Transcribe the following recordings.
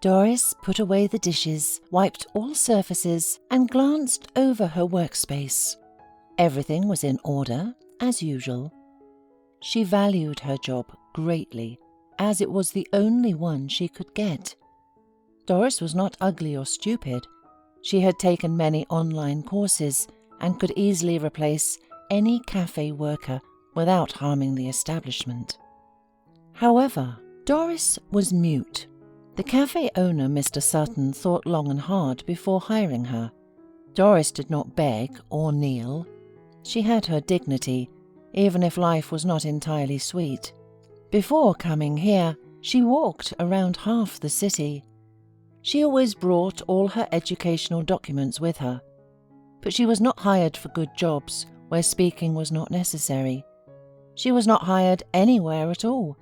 Doris put away the dishes, wiped all surfaces, and glanced over her workspace. Everything was in order, as usual. She valued her job greatly, as it was the only one she could get. Doris was not ugly or stupid. She had taken many online courses and could easily replace any cafe worker without harming the establishment. However, Doris was mute. The cafe owner, Mr. Sutton, thought long and hard before hiring her. Doris did not beg or kneel. She had her dignity, even if life was not entirely sweet. Before coming here, she walked around half the city. She always brought all her educational documents with her. But she was not hired for good jobs where speaking was not necessary. She was not hired anywhere at all.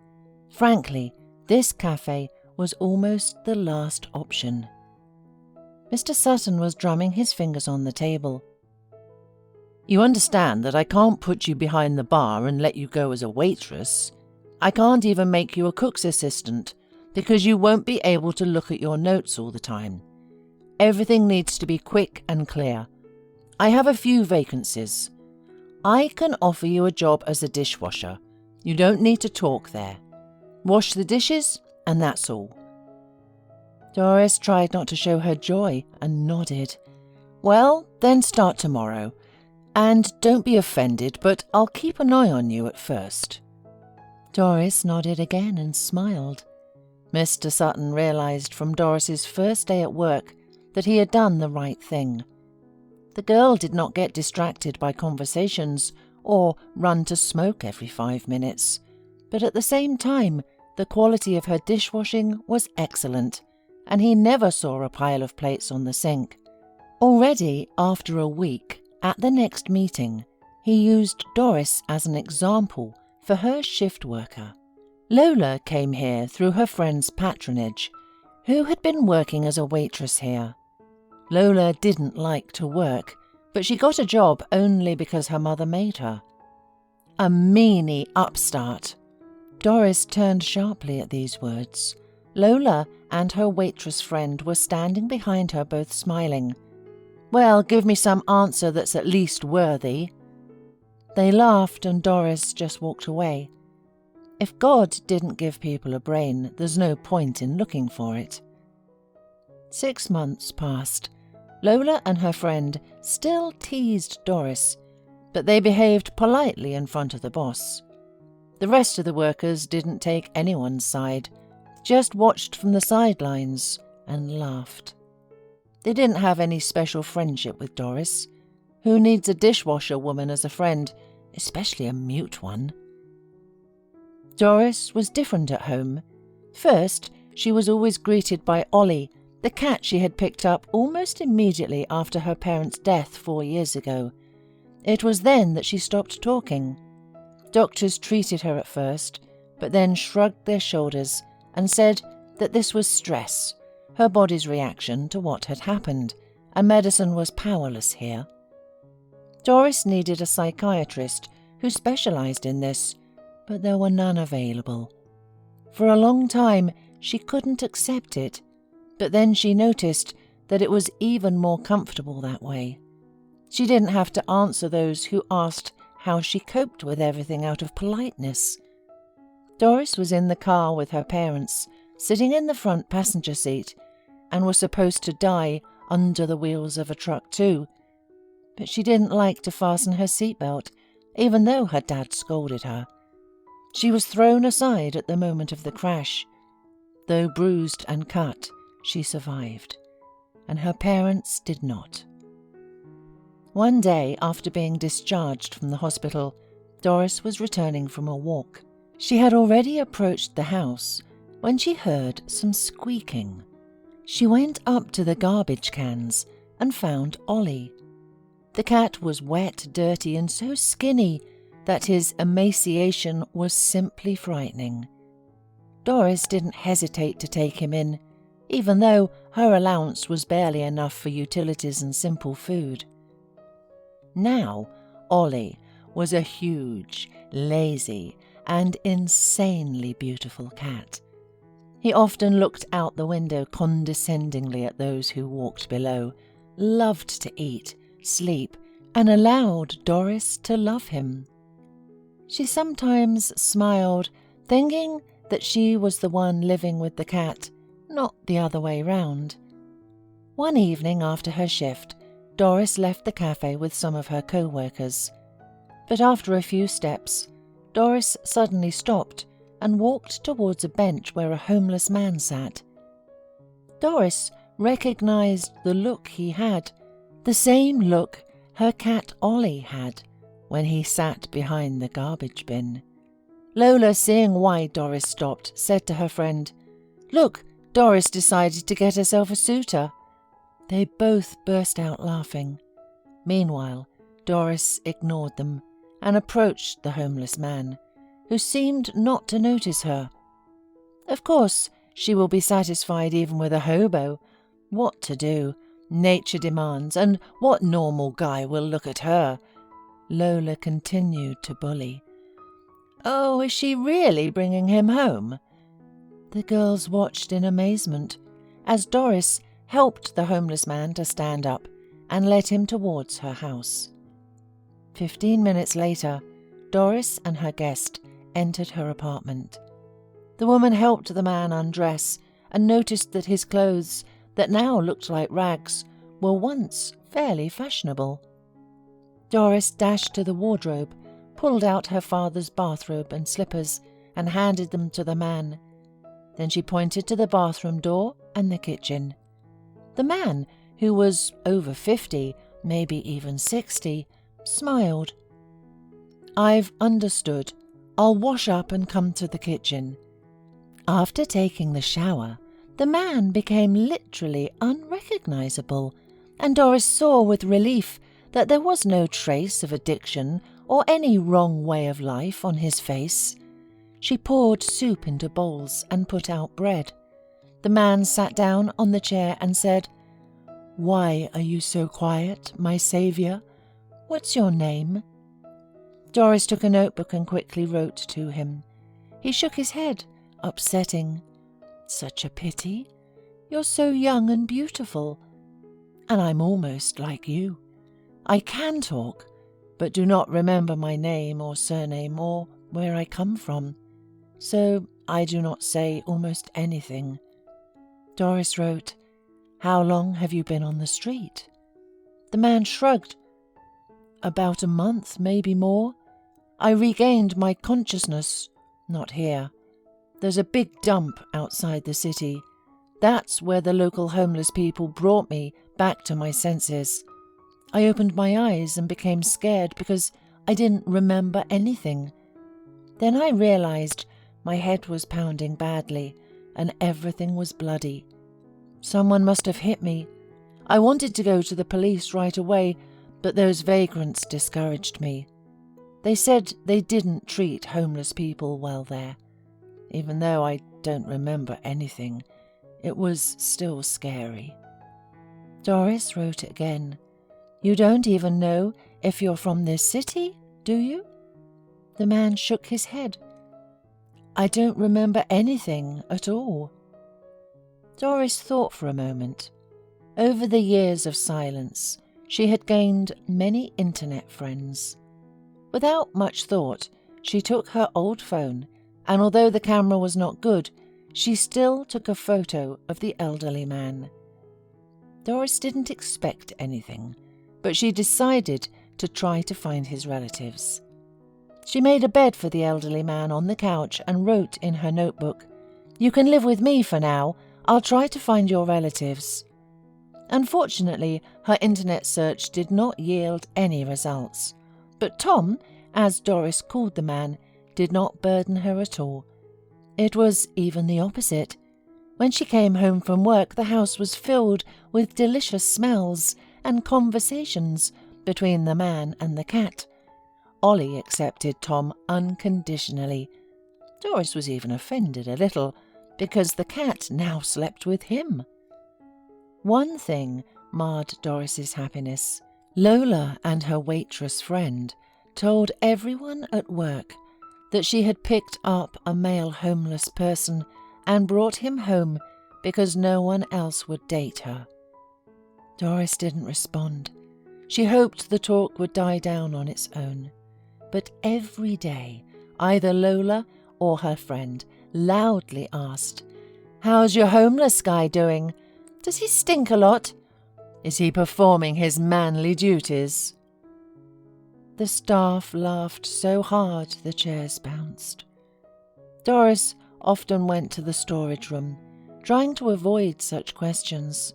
Frankly, this cafe was almost the last option. Mr. Sutton was drumming his fingers on the table. "You understand that I can't put you behind the bar and let you go as a waitress. I can't even make you a cook's assistant, because you won't be able to look at your notes all the time. Everything needs to be quick and clear. I have a few vacancies. I can offer you a job as a dishwasher. You don't need to talk there. Wash the dishes, and that's all." Doris tried not to show her joy and nodded. "Well, then start tomorrow. And don't be offended, but I'll keep an eye on you at first." Doris nodded again and smiled. Mr. Sutton realized from Doris's first day at work that he had done the right thing. The girl did not get distracted by conversations or run to smoke every 5 minutes, but at the same time, the quality of her dishwashing was excellent, and he never saw a pile of plates on the sink. Already, after a week, at the next meeting, he used Doris as an example for her shift worker. Lola came here through her friend's patronage, who had been working as a waitress here. Lola didn't like to work, but she got a job only because her mother made her. A meanie upstart. Doris turned sharply at these words. Lola and her waitress friend were standing behind her, both smiling. "Well, give me some answer that's at least worthy." They laughed and Doris just walked away. If God didn't give people a brain, there's no point in looking for it. 6 months passed. Lola and her friend still teased Doris, but they behaved politely in front of the boss. The rest of the workers didn't take anyone's side, just watched from the sidelines and laughed. They didn't have any special friendship with Doris. Who needs a dishwasher woman as a friend, especially a mute one? Doris was different at home. First, she was always greeted by Ollie, the cat she had picked up almost immediately after her parents' death 4 years ago. It was then that she stopped talking. Doctors treated her at first, but then shrugged their shoulders and said that this was stress, her body's reaction to what had happened, and medicine was powerless here. Doris needed a psychiatrist who specialized in this, but there were none available. For a long time, she couldn't accept it, but then she noticed that it was even more comfortable that way. She didn't have to answer those who asked how she coped with everything out of politeness. Doris was in the car with her parents, sitting in the front passenger seat, and was supposed to die under the wheels of a truck too. But she didn't like to fasten her seatbelt, even though her dad scolded her. She was thrown aside at the moment of the crash. Though bruised and cut, she survived, and her parents did not. One day, after being discharged from the hospital, Doris was returning from a walk. She had already approached the house when she heard some squeaking. She went up to the garbage cans and found Ollie. The cat was wet, dirty, and so skinny that his emaciation was simply frightening. Doris didn't hesitate to take him in, even though her allowance was barely enough for utilities and simple food. Now, Ollie was a huge, lazy, and insanely beautiful cat. He often looked out the window condescendingly at those who walked below, loved to eat, sleep, and allowed Doris to love him. She sometimes smiled, thinking that she was the one living with the cat, not the other way round. One evening after her shift, Doris left the cafe with some of her co-workers. But after a few steps, Doris suddenly stopped and walked towards a bench where a homeless man sat. Doris recognized the look he had, the same look her cat Ollie had when he sat behind the garbage bin. Lola, seeing why Doris stopped, said to her friend, "Look, Doris decided to get herself a suitor." They both burst out laughing. Meanwhile, Doris ignored them and approached the homeless man, who seemed not to notice her. Of course, she will be satisfied even with a hobo. What to do? Nature demands, and what normal guy will look at her? Lola continued to bully. "Oh, is she really bringing him home?" The girls watched in amazement as Doris helped the homeless man to stand up and led him towards her house. 15 minutes later, Doris and her guest entered her apartment. The woman helped the man undress and noticed that his clothes, that now looked like rags, were once fairly fashionable. Doris dashed to the wardrobe, pulled out her father's bathrobe and slippers, and handed them to the man. Then she pointed to the bathroom door and the kitchen. The man, who was over 50, maybe even 60, smiled. "I've understood. I'll wash up and come to the kitchen." After taking the shower, the man became literally unrecognizable, and Doris saw with relief that there was no trace of addiction or any wrong way of life on his face. She poured soup into bowls and put out bread. The man sat down on the chair and said, "Why are you so quiet, my saviour? What's your name?" Doris took a notebook and quickly wrote to him. He shook his head, upsetting. "Such a pity. You're so young and beautiful. And I'm almost like you. I can talk, but do not remember my name or surname or where I come from. So I do not say almost anything." Doris wrote, "How long have you been on the street?" The man shrugged. "About a month, maybe more. I regained my consciousness. Not here. There's a big dump outside the city. That's where the local homeless people brought me back to my senses. I opened my eyes and became scared because I didn't remember anything. Then I realized my head was pounding badly and everything was bloody. Someone must have hit me. I wanted to go to the police right away, but those vagrants discouraged me. They said they didn't treat homeless people well there. Even though I don't remember anything, it was still scary." Doris wrote again. "You don't even know if you're from this city, do you?" The man shook his head. "I don't remember anything at all." Doris thought for a moment. Over the years of silence, she had gained many internet friends. Without much thought, she took her old phone, and although the camera was not good, she still took a photo of the elderly man. Doris didn't expect anything, but she decided to try to find his relatives. She made a bed for the elderly man on the couch and wrote in her notebook, "You can live with me for now. I'll try to find your relatives." Unfortunately, her internet search did not yield any results. But Tom, as Doris called the man, did not burden her at all. It was even the opposite. When she came home from work, the house was filled with delicious smells and conversations between the man and the cat. Ollie accepted Tom unconditionally. Doris was even offended a little, because the cat now slept with him. One thing marred Doris's happiness. Lola and her waitress friend told everyone at work that she had picked up a male homeless person and brought him home because no one else would date her. Doris didn't respond. She hoped the talk would die down on its own. But every day, either Lola or her friend loudly asked, "How's your homeless guy doing? Does he stink a lot? Is he performing his manly duties?" The staff laughed so hard the chairs bounced. Doris often went to the storage room, trying to avoid such questions.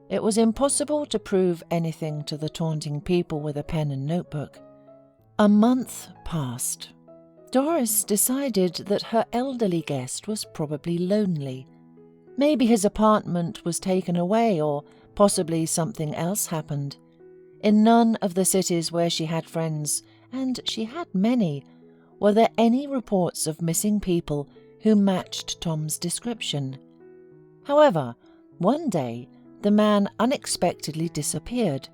It was impossible to prove anything to the taunting people with a pen and notebook. A month passed. Doris decided that her elderly guest was probably lonely. Maybe his apartment was taken away, or possibly something else happened. In none of the cities where she had friends, and she had many, were there any reports of missing people who matched Tom's description. However, one day the man unexpectedly disappeared.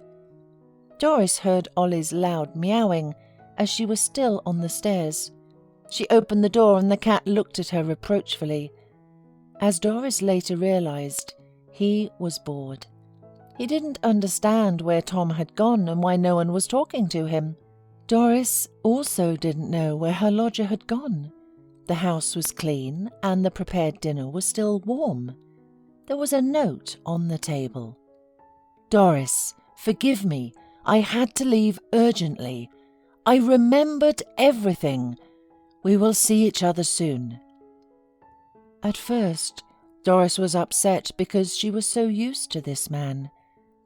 Doris heard Ollie's loud meowing as she was still on the stairs. She opened the door and the cat looked at her reproachfully. As Doris later realized, he was bored. He didn't understand where Tom had gone and why no one was talking to him. Doris also didn't know where her lodger had gone. The house was clean and the prepared dinner was still warm. There was a note on the table. "Doris, forgive me. I had to leave urgently. I remembered everything. We will see each other soon." At first, Doris was upset because she was so used to this man.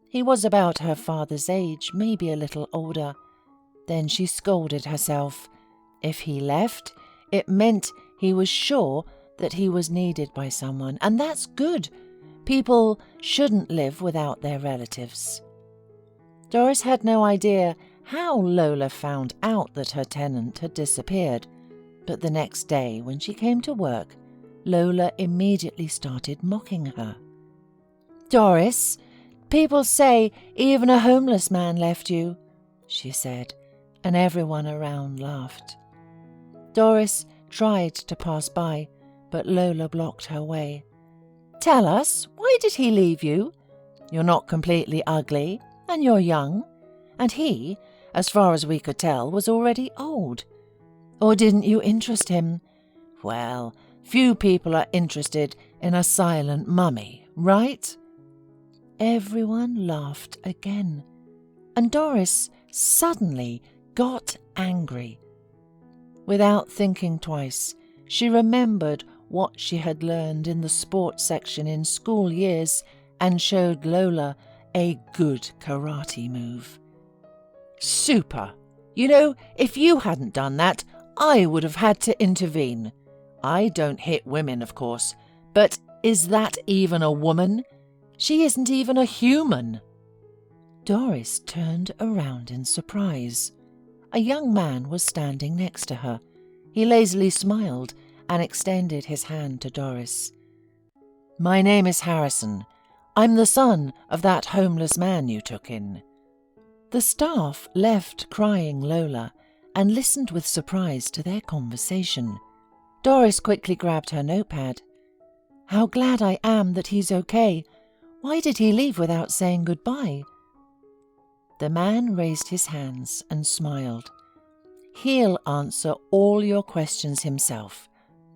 He was about her father's age, maybe a little older. Then she scolded herself. If he left, it meant he was sure that he was needed by someone, and that's good. People shouldn't live without their relatives. Doris had no idea how Lola found out that her tenant had disappeared, but the next day when she came to work, Lola immediately started mocking her. "Doris, people say even a homeless man left you," she said, and everyone around laughed. Doris tried to pass by, but Lola blocked her way. "Tell us, why did he leave you? You're not completely ugly, and you're young, and he, as far as we could tell, was already old. Or didn't you interest him? Well, few people are interested in a silent mummy, right?" Everyone laughed again, and Doris suddenly got angry. Without thinking twice, she remembered what she had learned in the sports section in school years and showed Lola a good karate move. "Super! You know, if you hadn't done that, I would have had to intervene. I don't hit women, of course, but is that even a woman? She isn't even a human." Doris turned around in surprise. A young man was standing next to her. He lazily smiled and extended his hand to Doris. "My name is Harrison. I'm the son of that homeless man you took in." The staff left crying Lola and listened with surprise to their conversation. Doris quickly grabbed her notepad. "How glad I am that he's okay. Why did he leave without saying goodbye?" The man raised his hands and smiled. "He'll answer all your questions himself.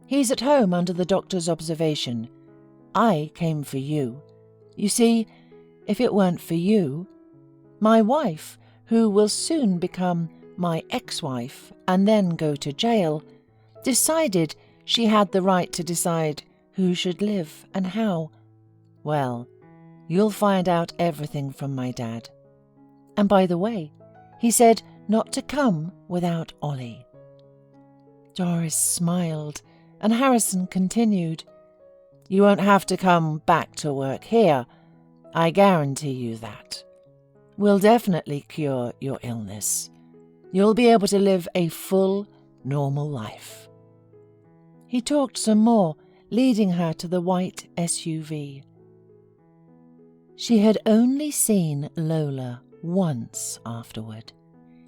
He's at home under the doctor's observation. I came for you. You see, if it weren't for you, my wife, who will soon become my ex-wife and then go to jail, decided she had the right to decide who should live and how. Well, you'll find out everything from my dad. And by the way, he said not to come without Ollie." Doris smiled, and Harrison continued, "You won't have to come back to work here. I guarantee you that. We'll definitely cure your illness. You'll be able to live a full, normal life." He talked some more, leading her to the white SUV. She had only seen Lola once afterward.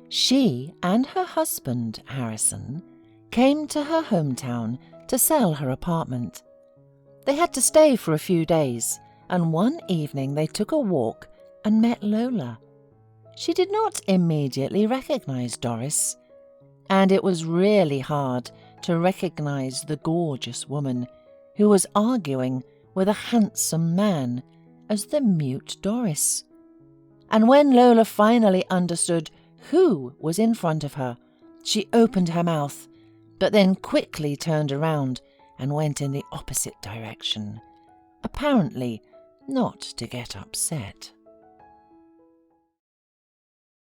She and her husband, Harrison, came to her hometown to sell her apartment. They had to stay for a few days, and one evening they took a walk and met Lola. She did not immediately recognize Doris, and it was really hard to recognize the gorgeous woman who was arguing with a handsome man as the mute Doris. And when Lola finally understood who was in front of her, she opened her mouth, but then quickly turned around and went in the opposite direction, apparently not to get upset.